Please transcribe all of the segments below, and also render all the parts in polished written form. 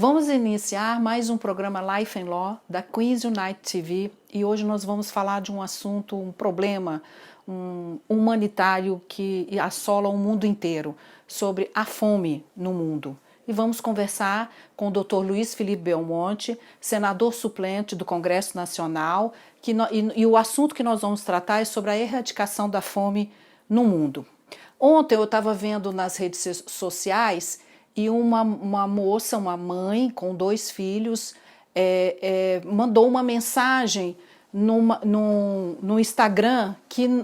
Vamos iniciar mais um programa Life and Law da Queens United TV e hoje nós vamos falar de um assunto, um problema humanitário que assola o mundo inteiro, sobre a fome no mundo. E vamos conversar com o Dr. Luiz Felipe Belmonte, senador suplente do Congresso Nacional, e o assunto que nós vamos tratar é sobre a erradicação da fome no mundo. Ontem eu estava vendo nas redes sociais e uma moça, uma mãe com 2 filhos, mandou uma mensagem no Instagram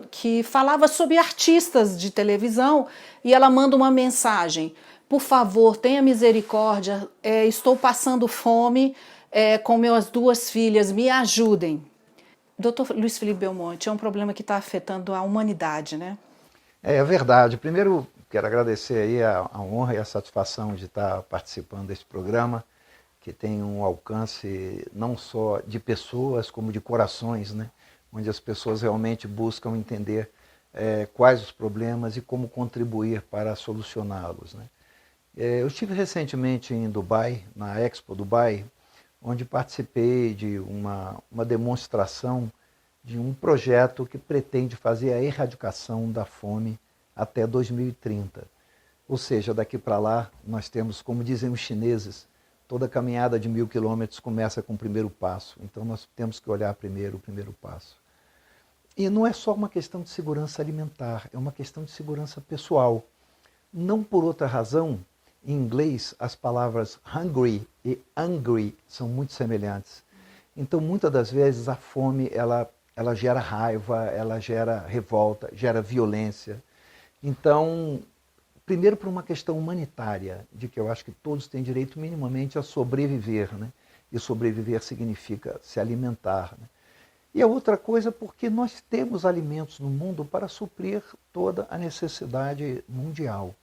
que falava sobre artistas de televisão, e ela manda uma mensagem: por favor, tenha misericórdia, estou passando fome com minhas 2 filhas, me ajudem. Dr. Luiz Felipe Belmonte, é um problema que está afetando a humanidade, né? É verdade. Primeiro, quero agradecer aí a honra e a satisfação de estar participando desse programa, que tem um alcance não só de pessoas, como de corações, né? Onde as pessoas realmente buscam entender quais os problemas e como contribuir para solucioná-los, né? Eu estive recentemente em Dubai, na Expo Dubai, onde participei de uma demonstração de um projeto que pretende fazer a erradicação da fome até 2030. Ou seja, daqui para lá nós temos, como dizem os chineses, toda caminhada de 1000 quilômetros começa com o primeiro passo. Então nós temos que olhar primeiro o primeiro passo. E não é só uma questão de segurança alimentar, é uma questão de segurança pessoal. Não por outra razão, em inglês as palavras hungry e angry são muito semelhantes. Então muitas das vezes a fome ela gera raiva, ela gera revolta, gera violência. Então, primeiro por uma questão humanitária, de que eu acho que todos têm direito minimamente a sobreviver, né? E sobreviver significa se alimentar, né? E a outra coisa porque nós temos alimentos no mundo para suprir toda a necessidade mundial.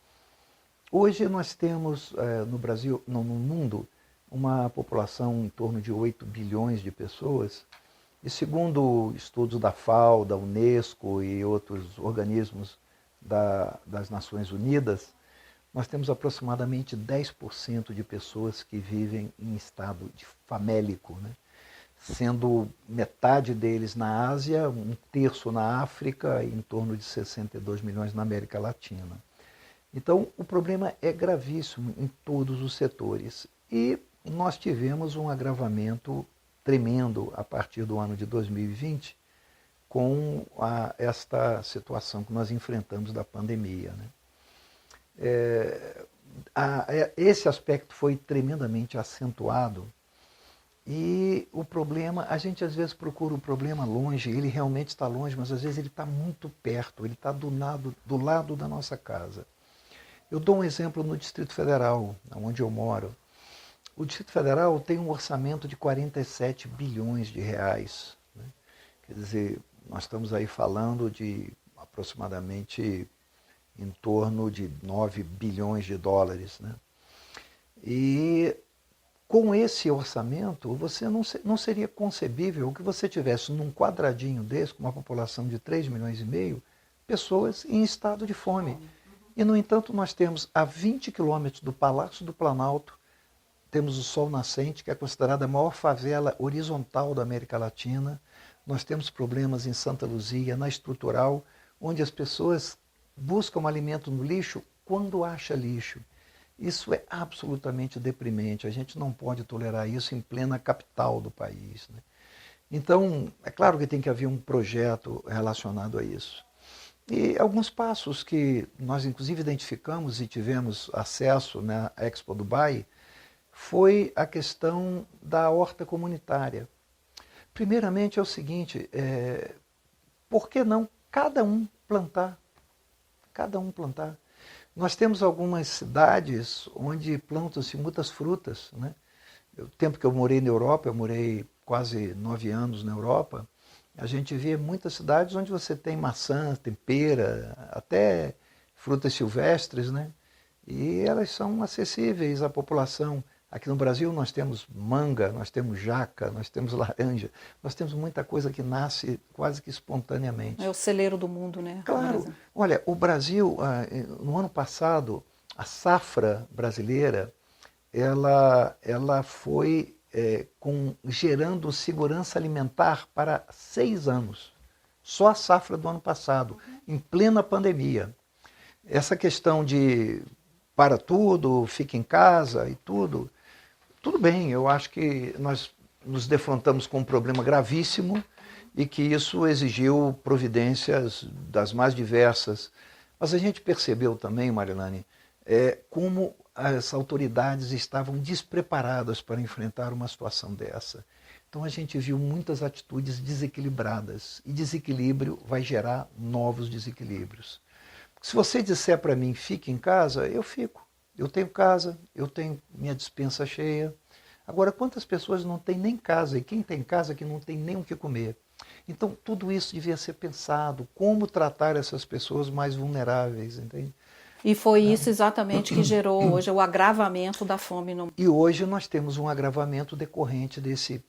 Hoje nós temos no Brasil, no mundo, uma população em torno de 8 bilhões de pessoas. E segundo estudos da FAO, da Unesco e outros organismos das Nações Unidas, nós temos aproximadamente 10% de pessoas que vivem em estado de famélico, né? Sendo metade deles na Ásia, 1/3 na África e em torno de 62 milhões na América Latina. Então, o problema é gravíssimo em todos os setores. E nós tivemos um agravamento tremendo a partir do ano de 2020 com esta situação que nós enfrentamos da pandemia, né? Esse aspecto foi tremendamente acentuado e o problema, a gente às vezes procura o problema longe, ele realmente está longe, mas às vezes ele está muito perto, ele está do lado da nossa casa. Eu dou um exemplo no Distrito Federal, onde eu moro. O Distrito Federal tem um orçamento de 47 bilhões de reais, né? Quer dizer, nós estamos aí falando de aproximadamente em torno de 9 bilhões de dólares, né? E com esse orçamento, você não seria concebível que você tivesse num quadradinho desse, com uma população de 3 milhões e meio, pessoas em estado de fome. E, no entanto, nós temos a 20 quilômetros do Palácio do Planalto, temos o Sol Nascente, que é considerada a maior favela horizontal da América Latina. Nós temos problemas em Santa Luzia, na Estrutural, onde as pessoas buscam alimento no lixo quando acha lixo. Isso é absolutamente deprimente. A gente não pode tolerar isso em plena capital do país, né? Então, é claro que tem que haver um projeto relacionado a isso. E alguns passos que nós, inclusive, identificamos e tivemos acesso na Expo Dubai foi a questão da horta comunitária. Primeiramente é o seguinte, por que não cada um plantar? Cada um plantar. Nós temos algumas cidades onde plantam-se muitas frutas, né? O tempo que eu morei na Europa, eu morei quase 9 anos na Europa, a gente vê muitas cidades onde você tem maçã, tem pera, até frutas silvestres, né? E elas são acessíveis à população. Aqui no Brasil nós temos manga, nós temos jaca, nós temos laranja, nós temos muita coisa que nasce quase que espontaneamente. É o celeiro do mundo, né? Claro. Olha, o Brasil, no ano passado, a safra brasileira ela foi gerando segurança alimentar para 6 anos. Só a safra do ano passado, em plena pandemia. Essa questão de para tudo, fica em casa e tudo bem, eu acho que nós nos defrontamos com um problema gravíssimo e que isso exigiu providências das mais diversas. Mas a gente percebeu também, Marilane, como as autoridades estavam despreparadas para enfrentar uma situação dessa. Então a gente viu muitas atitudes desequilibradas, e desequilíbrio vai gerar novos desequilíbrios. Se você disser para mim, fique em casa, eu fico. Eu tenho casa, eu tenho minha despensa cheia. Agora, quantas pessoas não têm nem casa? E quem tem casa que não tem nem o que comer? Então, tudo isso devia ser pensado. Como tratar essas pessoas mais vulneráveis, entende? E foi isso exatamente que gerou hoje o agravamento da fome no mundo. E hoje nós temos um agravamento decorrente desse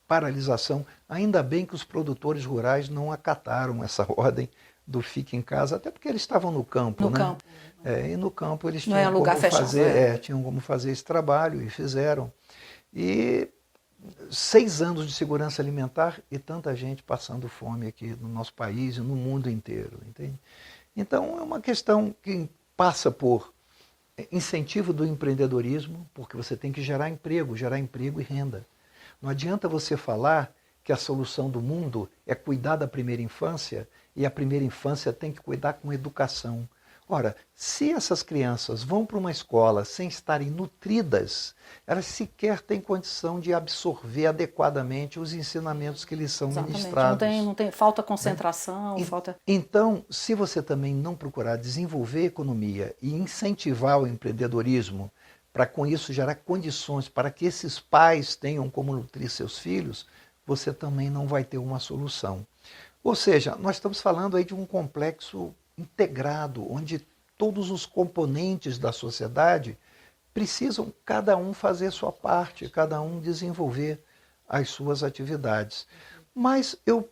paralisação. Ainda bem que os produtores rurais não acataram essa ordem do fique em casa, até porque eles estavam no campo. No campo. E no campo eles não tinham, como fazer, tinham como fazer esse trabalho e fizeram. E 6 anos de segurança alimentar e tanta gente passando fome aqui no nosso país e no mundo inteiro. Entende? Então é uma questão que passa por incentivo do empreendedorismo, porque você tem que gerar emprego e renda. Não adianta você falar que a solução do mundo é cuidar da primeira infância e a primeira infância tem que cuidar com educação. Ora, se essas crianças vão para uma escola sem estarem nutridas, elas sequer têm condição de absorver adequadamente os ensinamentos que lhes são ministrados. Não tem, falta concentração, falta... Então, se você também não procurar desenvolver a economia e incentivar o empreendedorismo, para com isso gerar condições para que esses pais tenham como nutrir seus filhos, você também não vai ter uma solução. Ou seja, nós estamos falando aí de um complexo integrado, onde todos os componentes da sociedade precisam cada um fazer sua parte, cada um desenvolver as suas atividades. Mas eu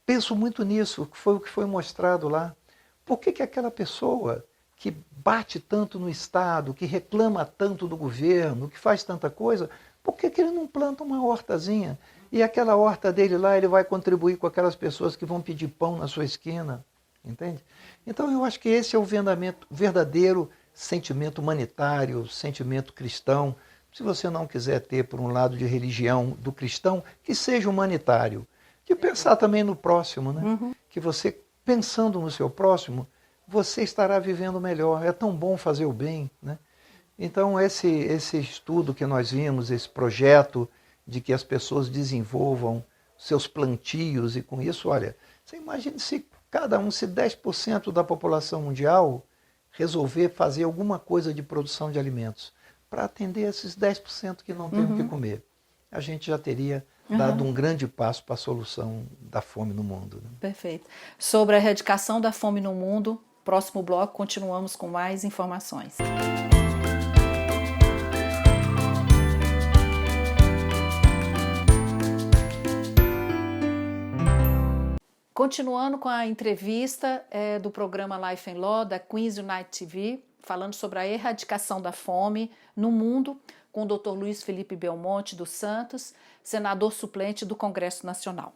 penso muito nisso, que foi o que foi mostrado lá. Por que aquela pessoa que bate tanto no Estado, que reclama tanto do governo, que faz tanta coisa, por que ele não planta uma hortazinha? E aquela horta dele lá, ele vai contribuir com aquelas pessoas que vão pedir pão na sua esquina, entende? Então eu acho que esse é o verdadeiro sentimento humanitário, sentimento cristão. Se você não quiser ter, por um lado, de religião do cristão, que seja humanitário. De pensar também no próximo, né? Uhum. Que você, pensando no seu próximo, você estará vivendo melhor. É tão bom fazer o bem, né? Então esse estudo que nós vimos, esse projeto de que as pessoas desenvolvam seus plantios e com isso, olha, você imagina se cada um, se 10% da população mundial resolver fazer alguma coisa de produção de alimentos para atender esses 10% que não têm o que comer, a gente já teria dado um grande passo para a solução da fome no mundo. Né? Perfeito. Sobre a erradicação da fome no mundo, próximo bloco continuamos com mais informações. Continuando com a entrevista do programa Life and Law, da Queens Unite TV, falando sobre a erradicação da fome no mundo, com o Dr. Luiz Felipe Belmonte dos Santos, senador suplente do Congresso Nacional.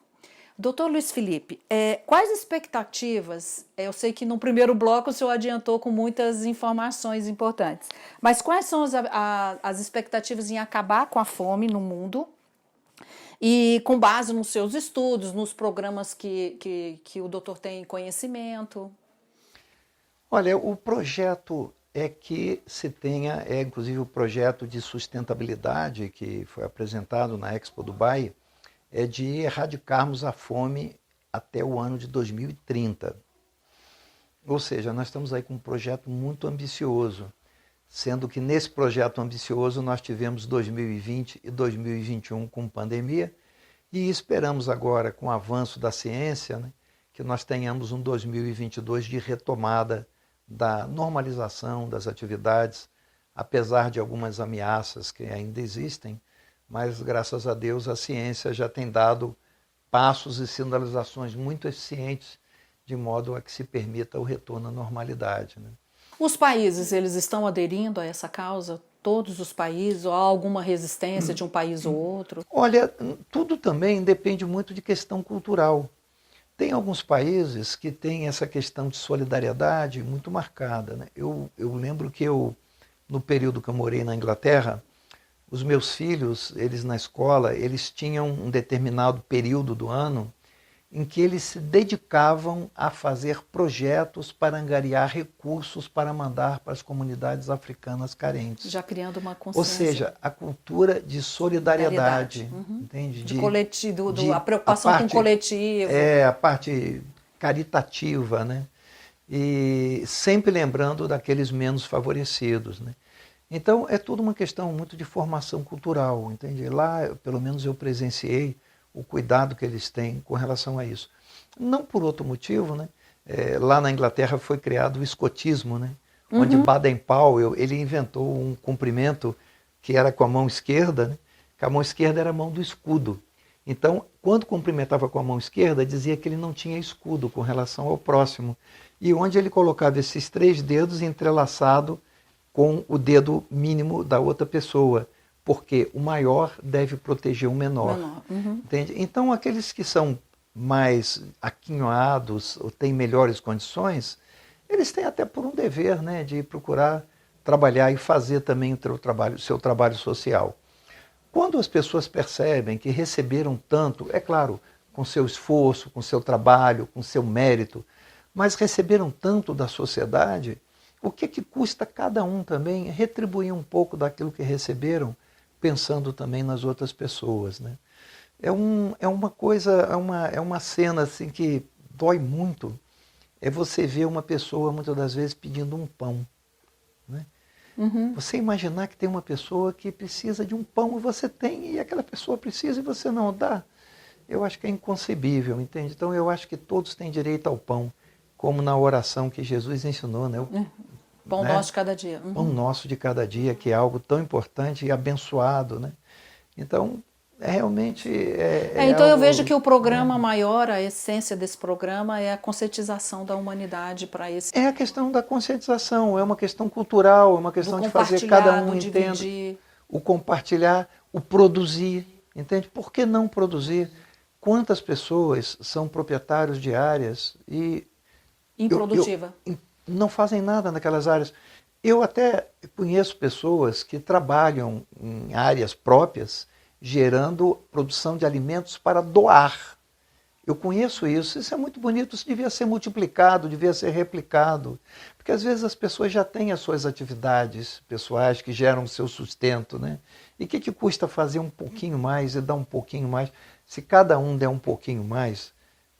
Dr. Luiz Felipe, quais expectativas, eu sei que no primeiro bloco o senhor adiantou com muitas informações importantes, mas quais são as expectativas em acabar com a fome no mundo? E com base nos seus estudos, nos programas que o doutor tem conhecimento? Olha, o projeto é que se tenha, inclusive o projeto de sustentabilidade que foi apresentado na Expo Dubai, é de erradicarmos a fome até o ano de 2030. Ou seja, nós estamos aí com um projeto muito ambicioso, sendo que nesse projeto ambicioso nós tivemos 2020 e 2021 com pandemia e esperamos agora, com o avanço da ciência, né, que nós tenhamos um 2022 de retomada da normalização das atividades, apesar de algumas ameaças que ainda existem, mas graças a Deus a ciência já tem dado passos e sinalizações muito eficientes de modo a que se permita o retorno à normalidade. Né? Os países, eles estão aderindo a essa causa? todos os países, ou há alguma resistência de um país ou outro? Olha, tudo também depende muito de questão cultural. Tem alguns países que têm essa questão de solidariedade muito marcada, né? Eu lembro que no período que eu morei na Inglaterra, os meus filhos, eles na escola, eles tinham um determinado período do ano em que eles se dedicavam a fazer projetos para angariar recursos para mandar para as comunidades africanas carentes. Já criando uma consciência. Ou seja, a cultura de solidariedade, entende? A preocupação com o coletivo. É, a parte caritativa, né? E sempre lembrando daqueles menos favorecidos, né? Então, é tudo uma questão muito de formação cultural, entende? Lá, pelo menos eu presenciei o cuidado que eles têm com relação a isso. Não por outro motivo, né? Lá na Inglaterra foi criado o escotismo, né? Onde Baden-Powell ele inventou um cumprimento que era com a mão esquerda, né? Que a mão esquerda era a mão do escudo. Então, quando cumprimentava com a mão esquerda, dizia que ele não tinha escudo com relação ao próximo. E onde ele colocava esses 3 dedos entrelaçados com o dedo mínimo da outra pessoa, porque o maior deve proteger o menor. Entende? Então, aqueles que são mais aquinhoados ou têm melhores condições, eles têm até por um dever, né, de procurar trabalhar e fazer também o seu trabalho social. Quando as pessoas percebem que receberam tanto, é claro, com seu esforço, com seu trabalho, com seu mérito, mas receberam tanto da sociedade, o que custa cada um também retribuir um pouco daquilo que receberam, pensando também nas outras pessoas, né? É uma coisa, é uma cena assim que dói muito, é você ver uma pessoa muitas das vezes pedindo um pão, né? Você imaginar que tem uma pessoa que precisa de um pão e você tem, e aquela pessoa precisa e você não dá, eu acho que é inconcebível, entende? Então eu acho que todos têm direito ao pão, como na oração que Jesus ensinou, né? Pão nosso de cada dia. Pão nosso de cada dia, que é algo tão importante e abençoado, né? Então, realmente então eu algo, vejo que o programa maior, a essência desse programa é a conscientização da humanidade para esse... É a questão da conscientização, é uma questão cultural, é uma questão de fazer cada um entenda o compartilhar, o produzir, entende? Por que não produzir? Quantas pessoas são proprietários de áreas e... Improdutiva. Não fazem nada naquelas áreas. Eu até conheço pessoas que trabalham em áreas próprias, gerando produção de alimentos para doar. Eu conheço isso é muito bonito, isso devia ser multiplicado, devia ser replicado, porque às vezes as pessoas já têm as suas atividades pessoais que geram o seu sustento, né? E o que custa fazer um pouquinho mais e dar um pouquinho mais? Se cada um der um pouquinho mais,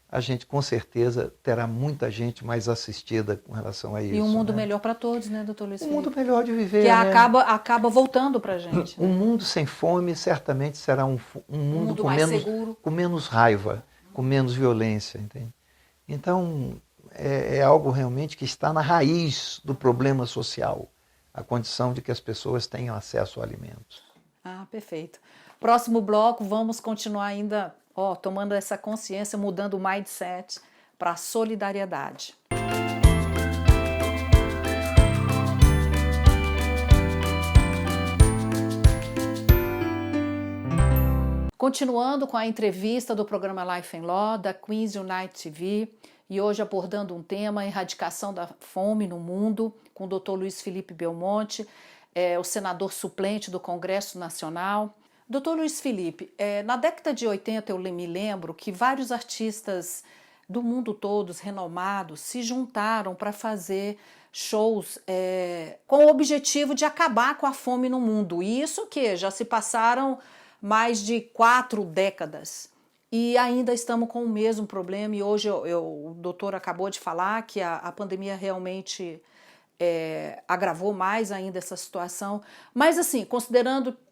a gente com certeza terá muita gente mais assistida com relação a isso. E um mundo né? melhor para todos, né, doutor Luiz Felipe? Um mundo melhor de viver, que né? acaba voltando para a gente. Um mundo sem fome certamente será um mundo com menos raiva, com menos violência, entende? Então, é algo realmente que está na raiz do problema social, a condição de que as pessoas tenham acesso a alimentos. Ah, perfeito. Próximo bloco, vamos continuar ainda tomando essa consciência, mudando o mindset para a solidariedade. Continuando com a entrevista do programa Life and Law, da Queens Unite TV, e hoje abordando um tema, erradicação da fome no mundo, com o Dr. Luiz Felipe Belmonte, o senador suplente do Congresso Nacional. Doutor Luiz Felipe, na década de 80 eu me lembro que vários artistas do mundo todos, renomados, se juntaram para fazer shows com o objetivo de acabar com a fome no mundo. E isso que já se passaram mais de 4 décadas e ainda estamos com o mesmo problema. E hoje o doutor acabou de falar que a pandemia realmente agravou mais ainda essa situação. Mas assim,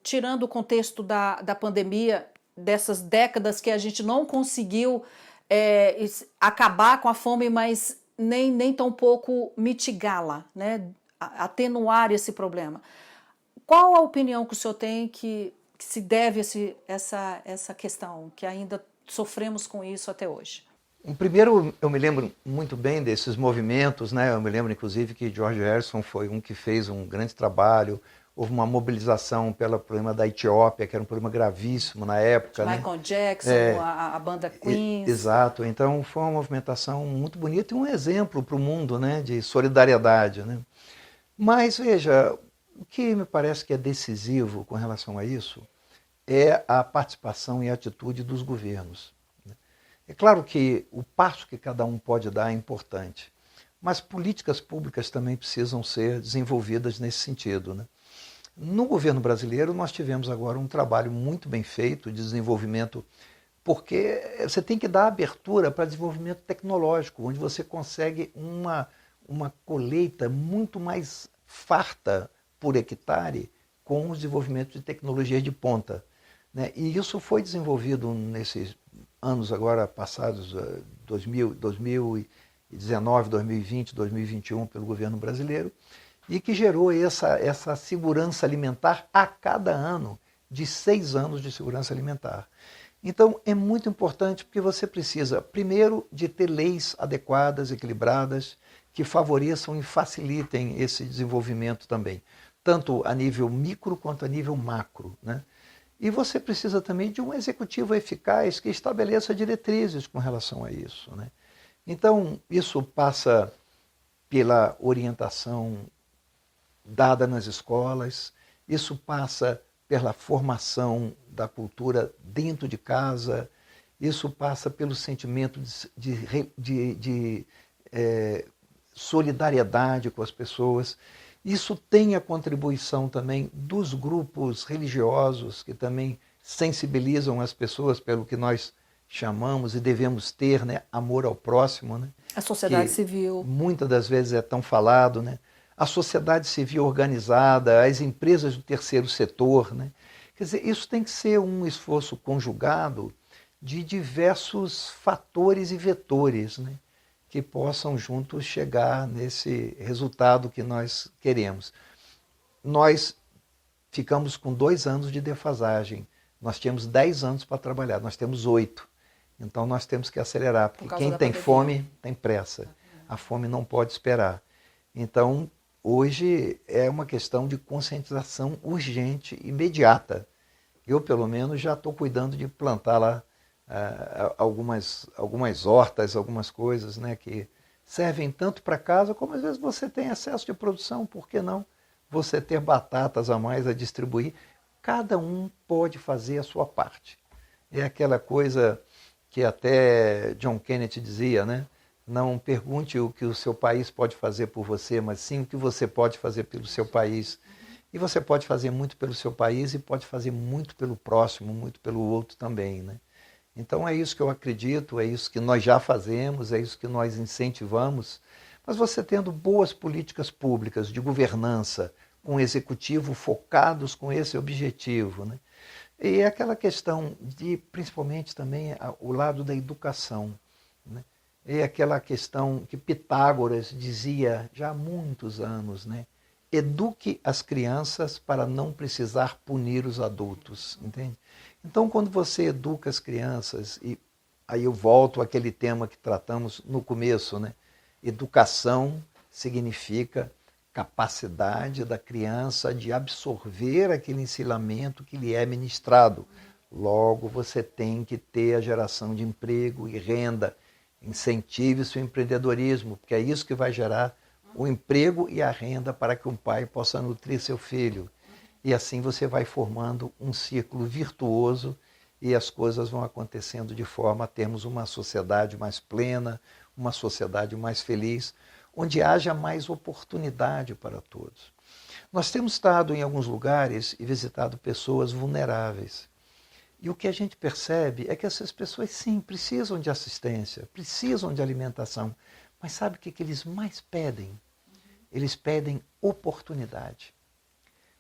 tirando o contexto da pandemia, dessas décadas que a gente não conseguiu acabar com a fome, mas nem tão pouco mitigá-la, né? Atenuar esse problema. Qual a opinião que o senhor tem que se deve essa questão, que ainda sofremos com isso até hoje? Primeiro, eu me lembro muito bem desses movimentos, né? Eu me lembro, inclusive, que George Harrison foi um que fez um grande trabalho, houve uma mobilização pelo problema da Etiópia, que era um problema gravíssimo na época. Michael Jackson, a banda Queen. Exato, então foi uma movimentação muito bonita e um exemplo para o mundo, né, de solidariedade. Né? Mas veja, o que me parece que é decisivo com relação a isso é a participação e a atitude dos governos. É claro que o passo que cada um pode dar é importante, mas políticas públicas também precisam ser desenvolvidas nesse sentido. Né? No governo brasileiro, nós tivemos agora um trabalho muito bem feito de desenvolvimento, porque você tem que dar abertura para desenvolvimento tecnológico, onde você consegue uma colheita muito mais farta por hectare com o desenvolvimento de tecnologias de ponta. Né? E isso foi desenvolvido nesses anos agora passados, 2019, 2020, 2021, pelo governo brasileiro, e que gerou essa segurança alimentar a cada ano, de 6 anos de segurança alimentar. Então, é muito importante porque você precisa, primeiro, de ter leis adequadas, equilibradas, que favoreçam e facilitem esse desenvolvimento também, tanto a nível micro quanto a nível macro. Né? E você precisa também de um executivo eficaz que estabeleça diretrizes com relação a isso. Né? Então, isso passa pela orientação dada nas escolas, isso passa pela formação da cultura dentro de casa, isso passa pelo sentimento de solidariedade com as pessoas. Isso tem a contribuição também dos grupos religiosos, que também sensibilizam as pessoas pelo que nós chamamos e devemos ter, né, amor ao próximo. Né? A sociedade civil. Muitas das vezes é tão falado, né? A sociedade civil organizada, as empresas do terceiro setor. Né? Quer dizer, isso tem que ser um esforço conjugado de diversos fatores e vetores, né? Que possam juntos chegar nesse resultado que nós queremos. Nós ficamos com 2 anos de defasagem. Nós tínhamos 10 anos para trabalhar, nós temos 8. Então nós temos que acelerar, porque quem tem fome tem pressa. A fome não pode esperar. Então, hoje é uma questão de conscientização urgente, imediata. Eu, pelo menos, já estou cuidando de plantar lá algumas hortas, algumas coisas, né, que servem tanto para casa, como às vezes você tem excesso de produção, por que não você ter batatas a mais a distribuir? Cada um pode fazer a sua parte. É aquela coisa que até John Kennedy dizia, né? Não pergunte o que o seu país pode fazer por você, mas sim o que você pode fazer pelo seu país. E você pode fazer muito pelo seu país e pode fazer muito pelo próximo, muito pelo outro também, né? Então é isso que eu acredito, é isso que nós já fazemos, é isso que nós incentivamos. Mas você tendo boas políticas públicas de governança, com o executivo focados com esse objetivo, né? E é aquela questão de, principalmente também, o lado da educação, né? É aquela questão que Pitágoras dizia já há muitos anos, né? Eduque as crianças para não precisar punir os adultos, entende? Então, quando você educa as crianças, e aí eu volto àquele tema que tratamos no começo, né? Educação significa capacidade da criança de absorver aquele ensinamento que lhe é ministrado. Logo, você tem que ter a geração de emprego e renda. Incentive-se o empreendedorismo, porque é isso que vai gerar o emprego e a renda para que um pai possa nutrir seu filho. E assim você vai formando um círculo virtuoso e as coisas vão acontecendo de forma a termos uma sociedade mais plena, uma sociedade mais feliz, onde haja mais oportunidade para todos. Nós temos estado em alguns lugares e visitado pessoas vulneráveis. E o que a gente percebe é que essas pessoas, sim, precisam de assistência, precisam de alimentação. Mas sabe o que eles mais pedem? Eles pedem oportunidade.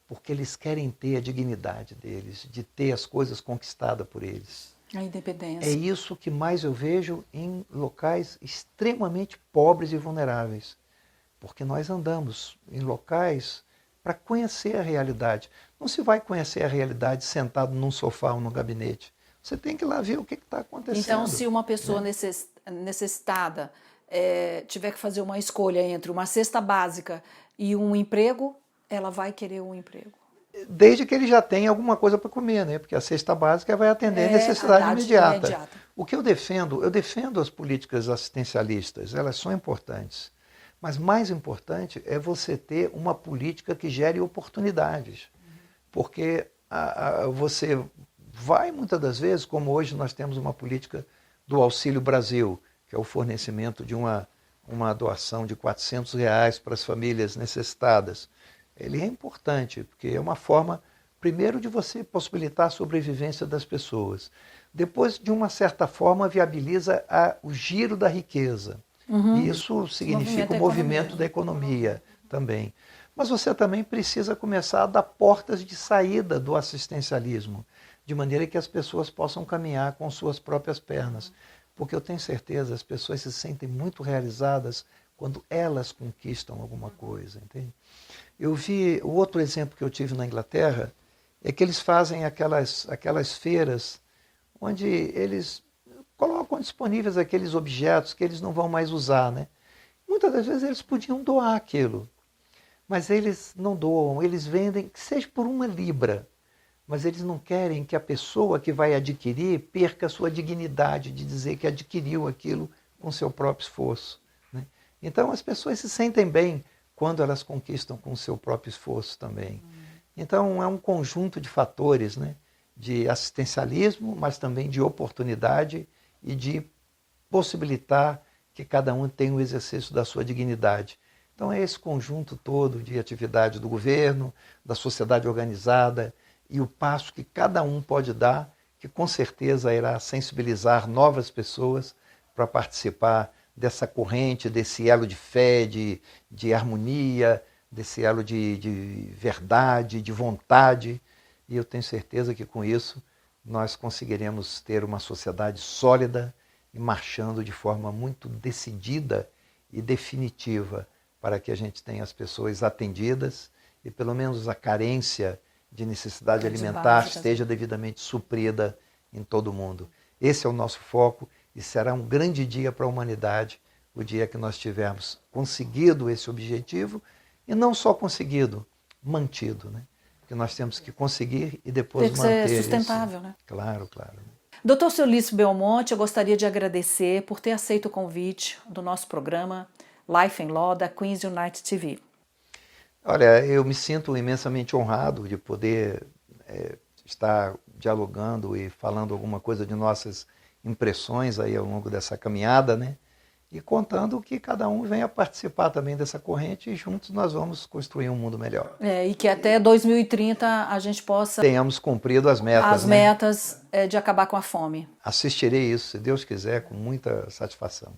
Porque eles querem ter a dignidade deles, de ter as coisas conquistadas por eles. A independência. É isso que mais eu vejo em locais extremamente pobres e vulneráveis. Porque nós andamos em locais para conhecer a realidade. Não se vai conhecer a realidade sentado num sofá ou num gabinete. Você tem que ir lá ver o que está acontecendo. Então, se uma pessoa necessitada tiver que fazer uma escolha entre uma cesta básica e um emprego, ela vai querer um emprego. desde que ele já tenha alguma coisa para comer, né? Porque a cesta básica vai atender a necessidade imediata. O que eu defendo as políticas assistencialistas, elas são importantes. Mas mais importante é você ter uma política que gere oportunidades. Porque você vai, muitas das vezes, como hoje nós temos uma política do Auxílio Brasil, que é o fornecimento de uma doação de R$ 400 para as famílias necessitadas. Ele é importante, porque é uma forma, primeiro, de você possibilitar a sobrevivência das pessoas. Depois, de uma certa forma, viabiliza o giro da riqueza. E isso significa o movimento da economia também. Mas você também precisa começar a dar portas de saída do assistencialismo, de maneira que as pessoas possam caminhar com suas próprias pernas. Porque eu tenho certeza, as pessoas se sentem muito realizadas quando elas conquistam alguma coisa, entende? Eu vi, o outro exemplo que eu tive na Inglaterra é que eles fazem aquelas feiras onde eles colocam disponíveis aqueles objetos que eles não vão mais usar, né? Muitas das vezes eles podiam doar aquilo, mas eles não doam, eles vendem, que seja por £1, mas eles não querem que a pessoa que vai adquirir perca a sua dignidade de dizer que adquiriu aquilo com seu próprio esforço, né? Então as pessoas se sentem bem quando elas conquistam com o seu próprio esforço também. Então é um conjunto de fatores, né? De assistencialismo, mas também de oportunidade e de possibilitar que cada um tenha o exercício da sua dignidade. Então é esse conjunto todo de atividade do governo, da sociedade organizada e o passo que cada um pode dar, que com certeza irá sensibilizar novas pessoas para participar dessa corrente, desse elo de fé, de harmonia, desse elo de verdade, de vontade. E eu tenho certeza que com isso nós conseguiremos ter uma sociedade sólida e marchando de forma muito decidida e definitiva para que a gente tenha as pessoas atendidas e pelo menos a carência de necessidade alimentar esteja devidamente suprida em todo o mundo. Esse é o nosso foco e será um grande dia para a humanidade, o dia que nós tivermos conseguido esse objetivo e não só conseguido, mantido, né? Que nós temos que conseguir e depois manter. Tem que ser sustentável, isso, né? Claro, claro. Dr. Seulício Belmonte, eu gostaria de agradecer por ter aceito o convite do nosso programa Life and Law da Queen's United TV. Olha, eu me sinto imensamente honrado de poder estar dialogando e falando alguma coisa de nossas impressões aí ao longo dessa caminhada, né? E contando que cada um venha participar também dessa corrente e juntos nós vamos construir um mundo melhor. E que até 2030 a gente possa... Tenhamos cumprido as metas, as metas de acabar com a fome. Assistirei isso, se Deus quiser, com muita satisfação.